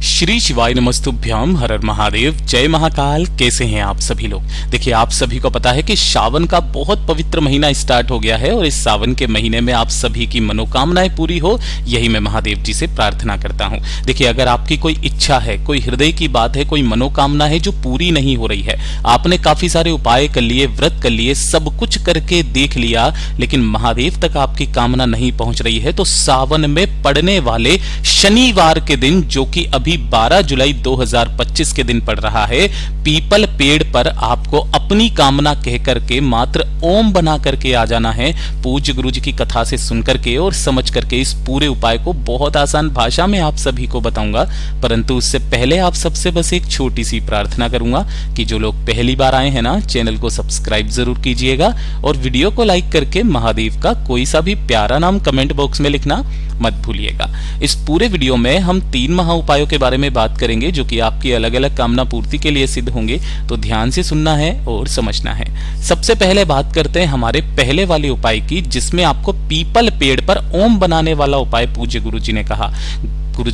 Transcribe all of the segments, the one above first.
श्री शिवाय नमस्तुभ्याम, हर हर महादेव, जय महाकाल। कैसे हैं आप सभी लोग। देखिए, आप सभी को पता है कि सावन का बहुत पवित्र महीना स्टार्ट हो गया है और इस सावन के महीने में आप सभी की मनोकामनाएं पूरी हो, यही मैं महादेव जी से प्रार्थना करता हूं। देखिए, अगर आपकी कोई इच्छा है, कोई हृदय की बात है, कोई मनोकामना है जो पूरी नहीं हो रही है, आपने काफी सारे उपाय कर लिए, व्रत कर लिए, सब कुछ करके देख लिया, लेकिन महादेव तक आपकी कामना नहीं पहुंच रही है, तो सावन में पड़ने वाले शनिवार के दिन, जो कि अभी 12 जुलाई 2025 के दिन पड़ रहा है, पीपल पेड़ पर आपको अपनी कामना कह करके मात्र ओम बना करके आ जाना है। पूज्य गुरु जी की कथा से सुन करके और समझ करके इस पूरे उपाय को बहुत आसान भाषा में आप सभी को बताऊंगा, परंतु उससे पहले आप सबसे बस एक छोटी सी प्रार्थना करूंगा कि जो लोग पहली बार आए हैं ना, चैनल को सब्सक्राइब जरूर कीजिएगा और वीडियो को लाइक करके महादेव का कोई सा भी प्यारा नाम कमेंट बॉक्स में लिखना मत भूलिएगा। इस पूरे वीडियो में हम 3 महा उपायों के बारे में बात करेंगे जो कि आपकी अलग अलग कामना पूर्ति के लिए सिद्ध होंगे, तो ध्यान से सुनना है और समझना है। सबसे पहले बात करते हैं हमारे पहले वाले उपाय की, जिसमें आपको पीपल पेड़ पर ओम बनाने वाला उपाय पूज्य गुरुजी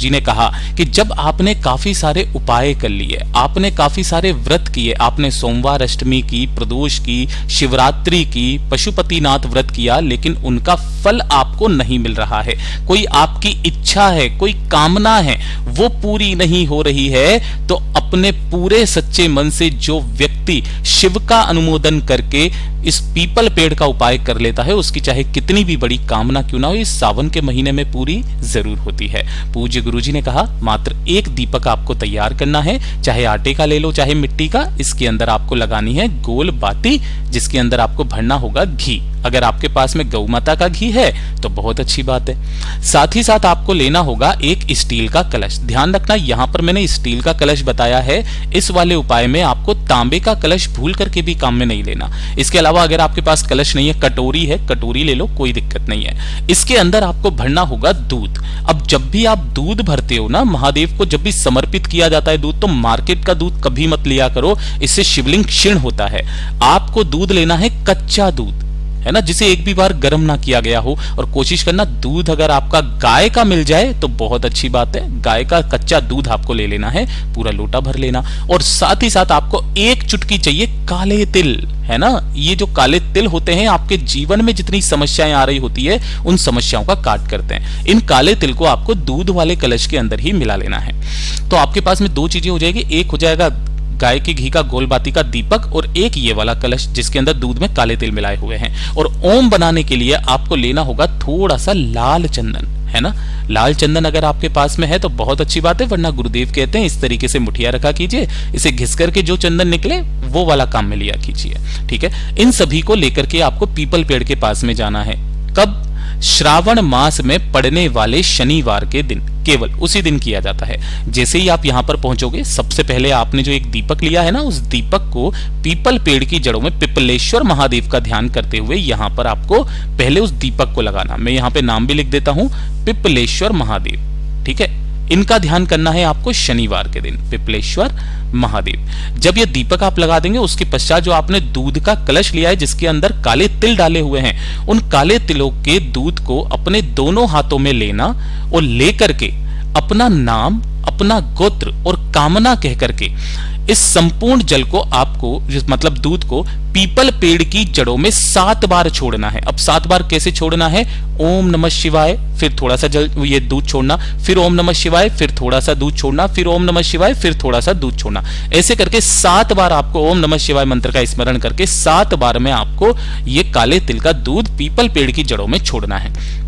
ने कहा कि जब आपने काफी सारे उपाय कर लिए, आपने काफी सारे व्रत किए, आपने सोमवार अष्टमी की, प्रदोष की, शिवरात्रि की, पशुपतिनाथ व्रत किया, लेकिन उनका फल आपको नहीं मिल रहा है, कोई आपकी इच्छा है, कोई कामना है, वो पूरी नहीं हो रही है, तो अपने पूरे सच्चे मन से जो व्यक्ति शिव का अनुमोदन करके इस पीपल पेड़ का उपाय कर लेता है, उसकी चाहे कितनी भी बड़ी कामना क्यों ना हो, इस सावन के महीने में पूरी जरूर होती है। पूज्य गुरुजी ने कहा मात्र एक दीपक आपको तैयार करना है, चाहे आटे का ले लो चाहे मिट्टी का। इसके अंदर आपको लगानी है गोल बाती, जिसके अंदर आपको भरना होगा घी। अगर आपके पास में गौ माता का घी है तो बहुत अच्छी बात है। साथ ही साथ आपको लेना होगा एक स्टील का कलश। ध्यान रखना, यहां पर मैंने स्टील का कलश बताया है, इस वाले उपाय में आपको तांबे का कलश भूल करके भी काम में नहीं लेना। इसके अलावा अगर आपके पास कलश नहीं है, कटोरी है, कटोरी ले लो, कोई दिक्कत नहीं है। इसके अंदर आपको भरना होगा दूध। अब जब भी आप दूध भरते हो ना, महादेव को जब भी समर्पित किया जाता है दूध, तो मार्केट का दूध कभी मत लिया करो, इससे शिवलिंग क्षीण होता है। आपको दूध लेना है कच्चा दूध, है ना, जिसे एक भी बार गर्म ना किया गया हो, और कोशिश करना दूध अगर आपका गाय का मिल जाए तो बहुत अच्छी बात है। गाय का कच्चा दूध आपको ले लेना है, पूरा लोटा भर लेना। और साथ ही साथ आपको एक चुटकी चाहिए काले तिल, है ना। ये जो काले तिल होते हैं, आपके जीवन में जितनी समस्याएं आ रही होती है, उन समस्याओं का काट करते हैं। इन काले तिल को आपको दूध वाले कलश के अंदर ही मिला लेना है। तो आपके पास में 2 चीजें हो जाएगी, एक हो जाएगा गाय के घी का गोलबाती का दीपक, और एक ये वाला कलश जिसके अंदर दूध में काले तिल मिलाए हुए हैं। और ओम बनाने के लिए आपको लेना होगा थोड़ा सा लाल चंदन, है ना। लाल चंदन अगर आपके पास में है तो बहुत अच्छी बात है, वरना गुरुदेव कहते हैं इस तरीके से मुठिया रखा कीजिए, इसे घिस करके जो चंदन निकले वो वाला काम में लिया कीजिए, ठीक है। इन सभी को लेकर के आपको पीपल पेड़ के पास में जाना है। कब? श्रावण मास में पड़ने वाले शनिवार के दिन, केवल उसी दिन किया जाता है। जैसे ही आप यहां पर पहुंचोगे, सबसे पहले आपने जो एक दीपक लिया है ना, उस दीपक को पीपल पेड़ की जड़ों में पिपलेश्वर महादेव का ध्यान करते हुए यहां पर आपको पहले उस दीपक को लगाना। मैं यहां पे नाम भी लिख देता हूं, पिपलेश्वर महादेव, ठीक है। इनका ध्यान करना है आपको शनिवार के दिन, पिपलेश्वर महादेव। जब ये दीपक आप लगा देंगे, उसके पश्चात जो आपने दूध का कलश लिया है जिसके अंदर काले तिल डाले हुए हैं, उन काले तिलों के दूध को अपने दोनों हाथों में लेना और लेकर के अपना नाम, अपना गोत्र और कामना कह करके इस संपूर्ण जल को आपको, मतलब दूध को, पीपल पेड़ की जड़ों में 7 बार छोड़ना है। अब 7 बार कैसे छोड़ना है? ओम नमः शिवाय, फिर थोड़ा सा जल ये दूध छोड़ना, फिर ओम नमः शिवाय, फिर थोड़ा सा दूध छोड़ना, फिर ओम नमः शिवाय, फिर थोड़ा सा दूध छोड़ना। ऐसे करके 7 बार आपको ओम नमः शिवाय मंत्र का स्मरण करके 7 बार में आपको ये काले तिल का दूध पीपल पेड़ की जड़ों में छोड़ना है।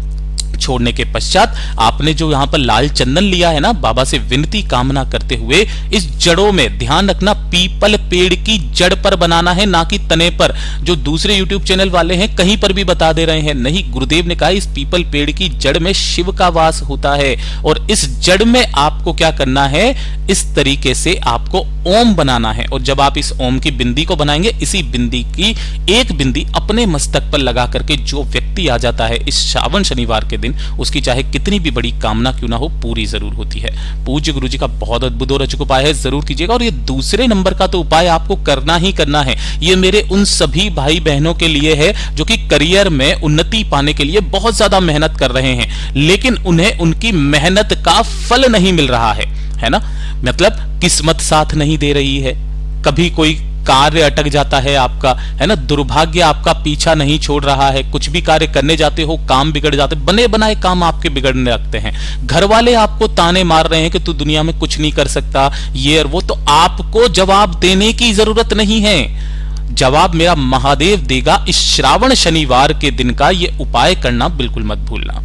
छोड़ने के पश्चात आपने जो यहां पर लाल चंदन लिया है ना, बाबा से विनती कामना करते हुए इस जड़ों में, ध्यान रखना पीपल पेड़ की जड़ पर बनाना है, ना कि तने पर। जो दूसरे YouTube चैनल वाले हैं कहीं पर भी बता दे रहे हैं, नहीं, गुरुदेव ने कहा इस पीपल पेड़ की जड़ में शिव का वास होता है, और इस जड़ में आपको क्या करना है, इस तरीके से आपको ओम बनाना है। और जब आप इस ओम की बिंदी को बनाएंगे, इसी बिंदी की एक बिंदी अपने मस्तक पर लगा करके जो व्यक्ति आ जाता है इस श्रावण शनिवार के दिन, उसकी चाहे कितनी भी बड़ी कामना क्यों ना हो, पूरी जरूर होती है। पूज्य गुरुजी का बहुत अद्भुत और अचूक उपाय है, जरूर कीजिएगा। और ये दूसरे नंबर का तो उपाय आपको करना ही करना है। ये मेरे उन सभी भाई बहनों के लिए है जो कि करियर में उन्नति पाने के लिए बहुत ज्यादा मेहनत कर रहे हैं, लेकिन उन्हें उनकी मेहनत का फल नहीं मिल रहा है। है ना। मतलब किस्मत साथ नहीं दे रही है, कभी कोई कार्य अटक जाता है आपका, है ना, दुर्भाग्य आपका पीछा नहीं छोड़ रहा है, कुछ भी कार्य करने जाते हो काम बिगड़ जाते, बने बनाए काम आपके बिगड़ने लगते हैं, घर वाले आपको ताने मार रहे हैं कि तू दुनिया में कुछ नहीं कर सकता, ये और वो, तो आपको जवाब देने की जरूरत नहीं है, जवाब मेरा महादेव देगा। इस श्रावण शनिवार के दिन का ये उपाय करना बिल्कुल मत भूलना।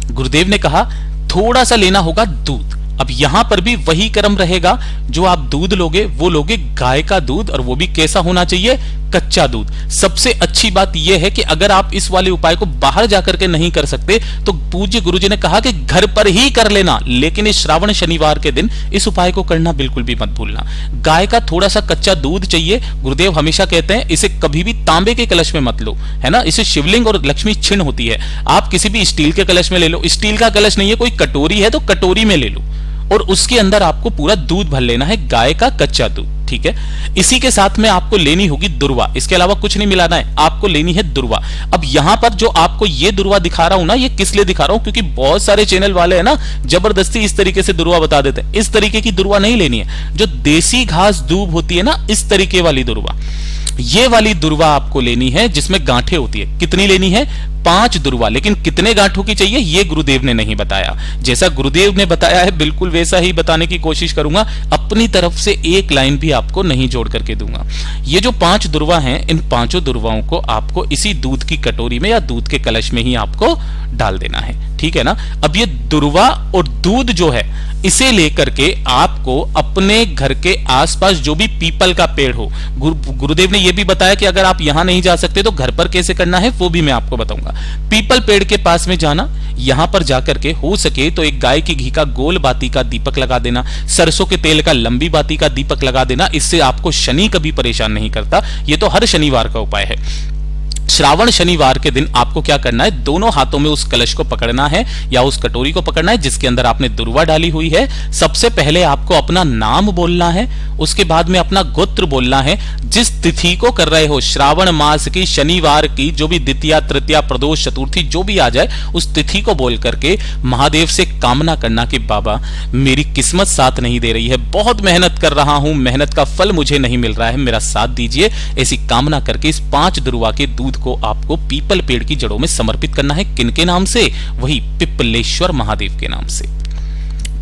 गुरुदेव ने कहा थोड़ा सा लेना होगा दूध। अब यहां पर भी वही क्रम रहेगा, जो आप दूध लोगे वो लोगे गाय का दूध, और वो भी कैसा होना चाहिए, कच्चा दूध। सबसे अच्छी बात यह है कि अगर आप इस वाले उपाय को बाहर जाकर के नहीं कर सकते तो पूज्य गुरुजी ने कहा कि घर पर ही कर लेना, लेकिन इस श्रावण शनिवार के दिन इस उपाय को करना बिल्कुल भी मत भूलना। गाय का थोड़ा सा कच्चा दूध चाहिए। गुरुदेव हमेशा कहते हैं इसे कभी भी तांबे के कलश में मत लो, है ना, इसे शिवलिंग और लक्ष्मी छिन्न होती है। आप किसी भी स्टील के कलश में ले लो, स्टील का कलश नहीं है, कोई कटोरी है तो कटोरी में ले लो, और उसके अंदर आपको पूरा दूध भर लेना है, गाय का कच्चा दूध, ठीक है। इसी के साथ में आपको लेनी होगी दुर्वा, इसके अलावा कुछ नहीं मिलाना है, आपको लेनी है दुर्वा। अब यहां पर जो आपको ये दुर्वा दिखा रहा हूं ना, ये किस लिए दिखा रहा हूं, क्योंकि बहुत सारे चैनल वाले हैं ना जबरदस्ती इस तरीके से दुर्वा बता देते हैं। इस तरीके की दुर्वा नहीं लेनी है, जो देसी घास दूब होती है ना, इस तरीके वाली दुर्वा, ये वाली दुर्वा आपको लेनी है जिसमें गांठें होती है। कितनी लेनी है, 5 दुर्वा, लेकिन कितने गांठों की चाहिए ये गुरुदेव ने नहीं बताया। जैसा गुरुदेव ने बताया है बिल्कुल वैसा ही बताने की कोशिश करूंगा, अपनी तरफ से एक लाइन भी आपको नहीं जोड़ करके दूंगा। ये जो 5 दुर्वा हैं, इन 5 दुर्वाओं को आपको इसी दूध की कटोरी में या दूध के कलश में ही आपको डाल देना है, ठीक है ना। अब ये दुर्वा और दूध जो है इसे लेकर के आपको अपने घर के आसपास जो भी पीपल का पेड़ हो, गुरुदेव ने यह भी बताया कि अगर आप यहां नहीं जा सकते तो घर पर कैसे करना है वो भी मैं आपको बताऊंगा। पीपल पेड़ के पास में जाना, यहां पर जाकर के हो सके तो एक गाय की घी का गोल बाती का दीपक लगा देना, सरसों के तेल का लंबी बाती का दीपक लगा देना, इससे आपको शनि कभी परेशान नहीं करता। यह तो हर शनिवार का उपाय है। श्रावण शनिवार के दिन आपको क्या करना है, दोनों हाथों में उस कलश को पकड़ना है या उस कटोरी को पकड़ना है जिसके अंदर आपने दुर्वा डाली हुई है। सबसे पहले आपको अपना नाम बोलना है, उसके बाद में अपना गोत्र बोलना है। जिस तिथि को कर रहे हो, श्रावण मास की शनिवार की जो भी द्वितीया, तृतीया, प्रदोष, चतुर्थी जो भी आ जाए, उस तिथि को बोल करके महादेव से कामना करना कि बाबा मेरी किस्मत साथ नहीं दे रही है, बहुत मेहनत कर रहा हूं, मेहनत का फल मुझे नहीं मिल रहा है, मेरा साथ दीजिए। ऐसी कामना करके इस 5 दुर्वा के दूध को आपको पीपल पेड़ की जड़ों में समर्पित करना है। किनके नाम से, वही पिपलेश्वर महादेव के नाम से,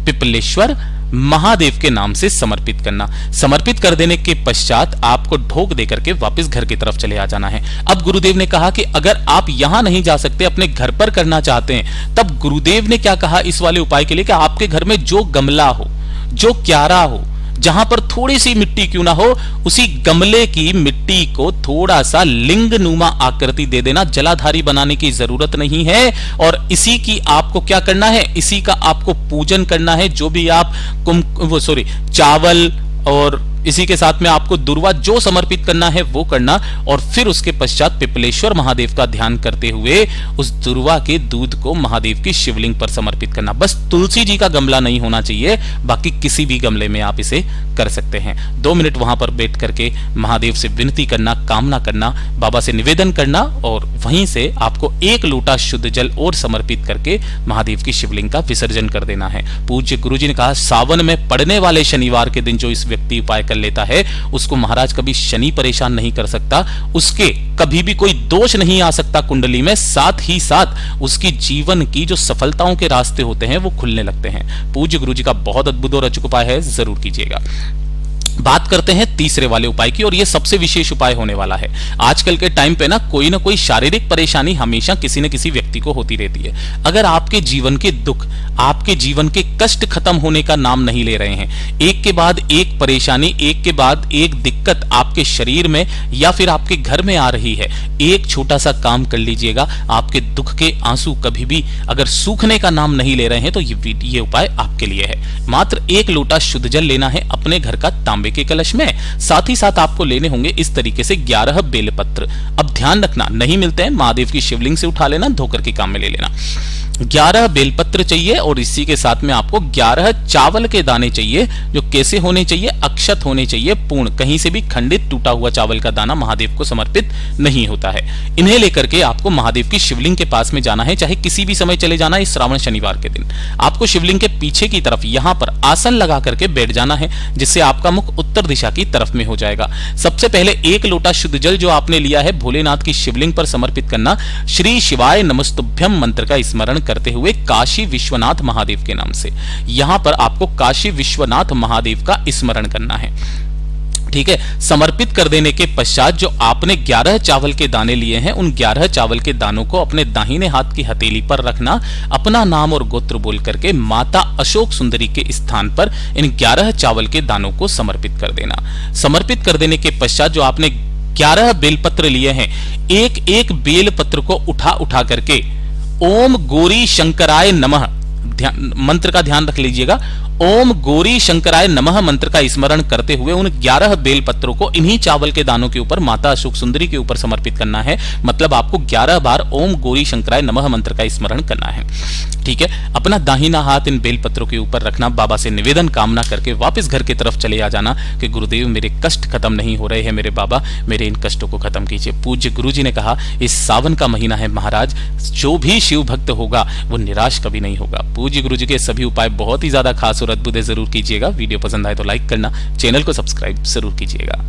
पिपलेश्वर महादेव के नाम से समर्पित करना। समर्पित कर देने के पश्चात आपको ढोक देकर के वापस घर की तरफ चले आ जाना है। अब गुरुदेव ने कहा कि अगर आप यहां नहीं जा सकते, अपने घर पर करना चाहते हैं, तब गुरुदेव ने क्या कहा इस वाले उपाय के लिए कि आपके घर में जो गमला हो, जो क्यारा हो, जहां पर थोड़ी सी मिट्टी क्यों ना हो, उसी गमले की मिट्टी को थोड़ा सा लिंग नुमा आकृति दे देना। जलाधारी बनाने की जरूरत नहीं है। और इसी की आपको क्या करना है, इसी का आपको पूजन करना है। जो भी आप चावल और इसी के साथ में आपको दुर्वा जो समर्पित करना है वो करना, और फिर उसके पश्चात पिपलेश्वर महादेव का ध्यान करते हुए उस दुर्वा के दूध को महादेव की शिवलिंग पर समर्पित करना। बस तुलसी जी का गमला नहीं होना चाहिए, बाकी किसी भी गमले में आप इसे कर सकते हैं। 2 मिनट वहां पर बैठ करके महादेव से विनती करना, कामना करना, बाबा से निवेदन करना, और वहीं से आपको 1 लोटा शुद्ध जल और समर्पित करके महादेव की शिवलिंग का विसर्जन कर देना है। पूज्य गुरुजी ने कहा सावन में पड़ने वाले शनिवार के दिन जो इस व्यक्ति उपाय कर लेता है उसको महाराज कभी शनि परेशान नहीं कर सकता, उसके कभी भी कोई दोष नहीं आ सकता कुंडली में, साथ ही साथ उसकी जीवन की जो सफलताओं के रास्ते होते हैं वो खुलने लगते हैं। पूज्य गुरुजी का बहुत अद्भुत और अचूक उपाय है, जरूर कीजिएगा। बात करते हैं तीसरे वाले उपाय की, और यह सबसे विशेष उपाय होने वाला है। आजकल के टाइम पे ना कोई शारीरिक परेशानी हमेशा किसी न किसी व्यक्ति को होती रहती है। अगर आपके जीवन के दुख, आपके जीवन के कष्ट खत्म होने का नाम नहीं ले रहे हैं, एक के बाद एक परेशानी, एक के बाद एक दिक्कत आपके शरीर में या फिर आपके घर में आ रही है, एक छोटा सा काम कर लीजिएगा, आपके दुख के आंसू कभी भी अगर सूखने का नाम नहीं ले रहे हैं तो ये उपाय आपके लिए है। मात्र 1 लोटा शुद्ध जल लेना है अपने घर का तांबे के कलश में। साथ ही साथ आपको लेने होंगे इस तरीके से 11 बेलपत्र। अब ध्यान रखना, नहीं मिलते हैं महादेव की शिवलिंग से उठा लेना, धोकर के काम में ले लेना। 11 बेलपत्र चाहिए और इसी के साथ में आपको 11 चावल के दाने चाहिए, जो कैसे होने चाहिए, अक्षत होने चाहिए, पूर्ण, कहीं से भी खंडित टूटा हुआ चावल का दाना महादेव को समर्पित नहीं होता है। इन्हें लेकर के आपको महादेव की शिवलिंग के पास में जाना है, चाहे किसी भी समय चले जाना है। इस श्रावण शनिवार के दिन आपको शिवलिंग के पीछे की तरफ यहां पर आसन लगा करके बैठ जाना है, जिससे आपका मुख उत्तर दिशा की तरफ में हो जाएगा। सबसे पहले 1 लोटा शुद्ध जल जो आपने लिया है भोलेनाथ की शिवलिंग पर समर्पित करना। श्री शिवाय नमस्तुभ्यम मंत्र का स्मरण करते हुए काशी विश्वनाथ महादेव के नाम से यहां पर आपको काशी विश्वनाथ महादेव का स्मरण करना है। ठीक है, समर्पित कर देने के पश्चात जो आपने 11 चावल के दाने लिए हैं, उन 11 चावल के दानों को अपने दाहिने हाथ की हथेली पर रखना। अपना नाम और गोत्र बोल करके माता अशोक सुंदरी के स्थान पर इन 11 चावल के दानों को समर्पित कर देना। समर्पित कर देने के पश्चात जो आपने 11 बेलपत्र लिए हैं, एक एक बेलपत्र को उठा उठा करके ओम गौरी शंकराय नमः मंत्र का ध्यान रख लीजिएगा। ओम गौरी शंकराय नमः मंत्र का स्मरण करते हुए उन 11 बेलपत्रों को इन्हीं चावल के दानों के ऊपर माता अशोक सुंदरी के ऊपर समर्पित करना है। मतलब आपको 11 बार ओम गौरी शंकराय नमः मंत्र का स्मरण करना है। ठीक है, अपना दाहिना हाथ इन बेलपत्रों के ऊपर रखना, बाबा से निवेदन कामना करके वापस घर की तरफ चले आ जाना कि गुरुदेव मेरे कष्ट खत्म नहीं हो रहे हैं, मेरे बाबा मेरे इन कष्टों को खत्म कीजिए। पूज्य गुरुजी ने कहा इस सावन का महीना है महाराज, जो भी शिव भक्त होगा वो निराश कभी नहीं होगा। पूज्य गुरुजी के सभी उपाय बहुत ही ज्यादा खास और अद्भुत है, जरूर कीजिएगा। वीडियो पसंद आए तो लाइक करना, चैनल को सब्सक्राइब जरूर कीजिएगा।